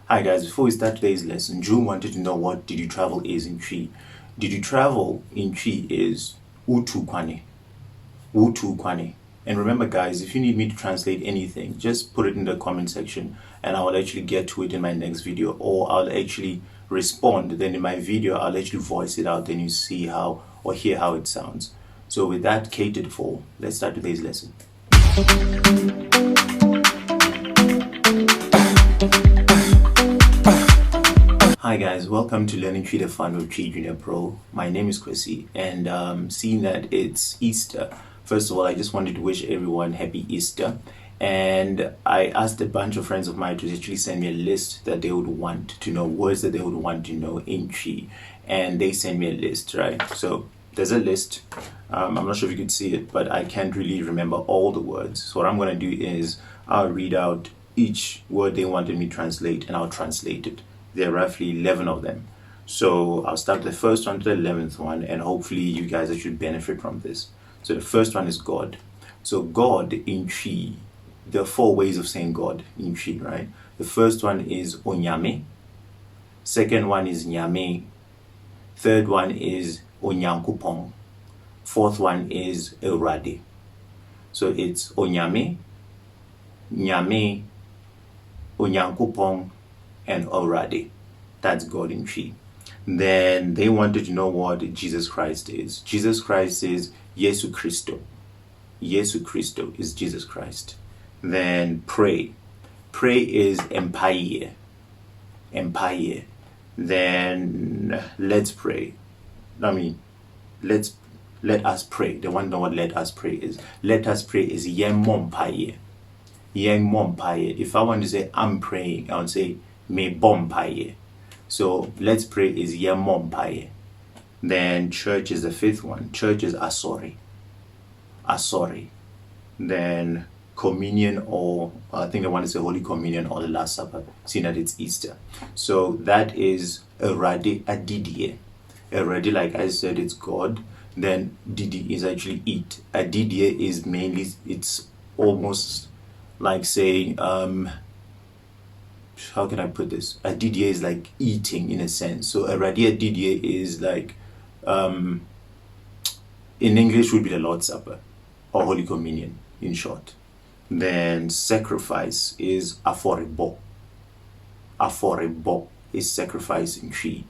Hi guys, before we start today's lesson, Drew wanted to know what did you travel is in Twi. Did you travel in Twi is utu kwane. Utu kwane. And remember guys, if you need me to translate anything, just put it in the comment section and I will actually get to it in my next video, or I'll actually respond. Then in my video, I'll actually voice it out, then you see how or hear how it sounds. So with that catered for, let's start today's lesson. Hi guys, welcome to Learning TWI the Fun with TWI Junior Pro. My name is Kwesi, and seeing that it's Easter, first of all, I just wanted to wish everyone happy Easter. And I asked a bunch of friends of mine to actually send me a list that they would want to know, words that they would want to know in TWI, and they sent me a list, right? So there's a list. I'm not sure if you could see it, but I can't really remember all the words. So what I'm going to do is I'll read out each word they wanted me to translate, and I'll translate it. There are roughly 11 of them. So I'll start the first one to the 11th one, and hopefully you guys should benefit from this. So the first one is God. So God in TWI, there are 4 ways of saying God in TWI, right? The first one is Onyame. Second one is Nyame. Third one is Onyankopɔn. Fourth one is Awurade. So it's Onyame, Nyame, Onyankopɔn, and Awurade. That's God in TWI. Then they wanted to know what Jesus Christ is. Jesus Christ is Yesu Kristo. Yesu Kristo is Jesus Christ. Then pray. Pray is Mpaeɛ. Mpaeɛ. Then let's pray. Let us pray. The one know what let us pray is. Let us pray is Yɛmmɔ Mpaeɛ. Yɛmmɔ Mpaeɛ. If I want to say I'm praying, I would say Mebɔ Mpaeɛ. So let's pray is Yɛmmɔ Mpaeɛ. Then church is the 5th one. Church is Asore. Asore. Then communion, or I think I want to say Holy Communion or the Last Supper, seeing that it's Easter. So that is Awurade adidie. Awurade, like I said, it's God. Then didi is actually eat. Adidie is mainly, it's almost like saying, how can I put this? Adidie is like eating in a sense. So Awurade adidie is like, in English would be the Lord's Supper or Holy Communion in short. Then sacrifice is Aforebɔ. Aforebɔ is sacrifice in TWI.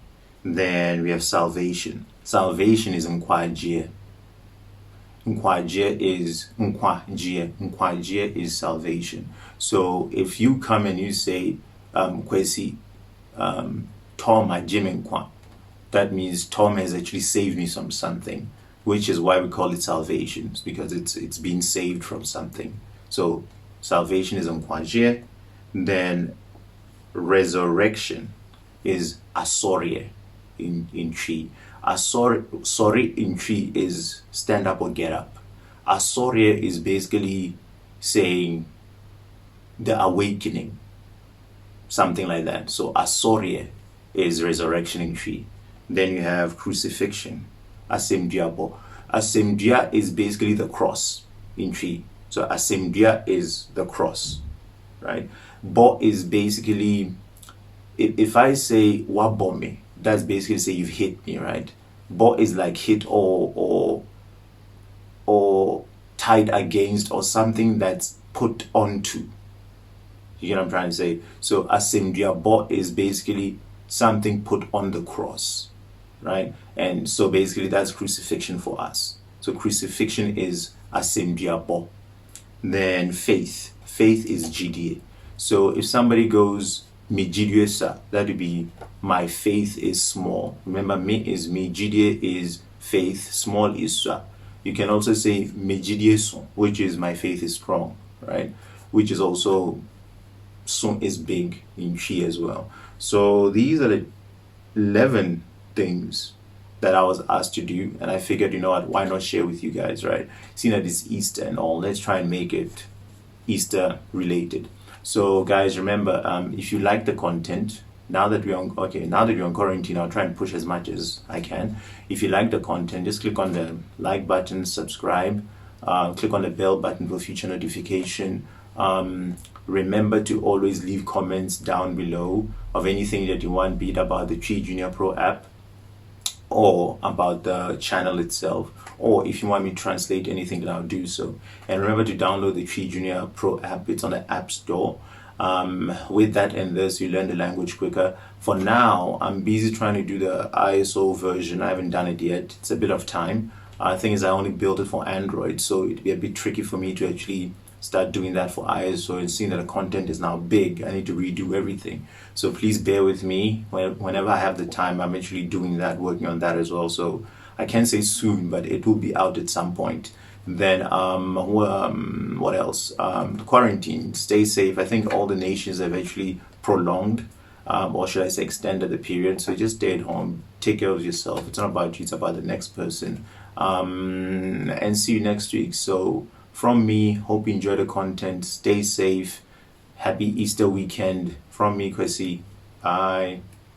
Then we have salvation. Salvation is Nkwagyeɛ. Nkwagyeɛ is Nkwagyeɛ. Nkwagyeɛ is salvation. So if you come and you say, Kwesi, Tom agye nkwa, that means Tom has actually saved me from something, which is why we call it salvation, because it's been saved from something. So salvation is Nkwagyeɛ. Then resurrection is Asore in TWI. Asore in TWI is stand up or get up. Asore is basically saying the awakening, something like that. So Asore is resurrection in TWI. Then you have crucifixion, Asɛmduabɔ. Asɛmdua is basically the cross in TWI. So Asɛmdua is the cross, right? Bo is basically, if I say wabɔ me, that's basically say you've hit me, right? Bo is like hit or tied against, or something that's put onto. You know what I'm trying to say? So Asɛmduabɔ is basically something put on the cross, right? And so basically that's crucifixion for us. So crucifixion is Asɛmduabɔ. Then faith. Faith is Gyedie. So if somebody goes Gyedie sa, that would be my faith is small. Remember, me is me, Gyedie is faith, small is sa. You can also say Gyedie so, which is my faith is strong, right? Which is also so is big in TWI as well. So these are the 11 things that I was asked to do, and I figured, you know what, why not share with you guys, right? Seeing that it's Easter and all, let's try and make it Easter related. So guys, remember, if you like the content, now that we're on quarantine, I'll try and push as much as I can. If you like the content, just click on the like button, subscribe, click on the bell button for future notification. Remember to always leave comments down below of anything that you want, be it about the TWI Junior Pro app or about the channel itself, or if you want me to translate anything, then I'll do so. And remember to download the TWI Junior Pro app. It's on the App Store. With that and this, you learn the language quicker. For now, I'm busy trying to do the ISO version. I haven't done it yet. It's a bit of time. The thing is, I only built it for Android, so it'd be a bit tricky for me to actually start doing that for ISO, and seeing that the content is now big, I need to redo everything. So please bear with me. Whenever I have the time, I'm actually doing that, working on that as well. So I can't say soon, but it will be out at some point. Then what else? Quarantine. Stay safe. I think all the nations have actually prolonged, or should I say extended the period. So just stay at home. Take care of yourself. It's not about you, it's about the next person. And see you next week. So from me, hope you enjoy the content. Stay safe. Happy Easter weekend. From me, Kwesi. Bye.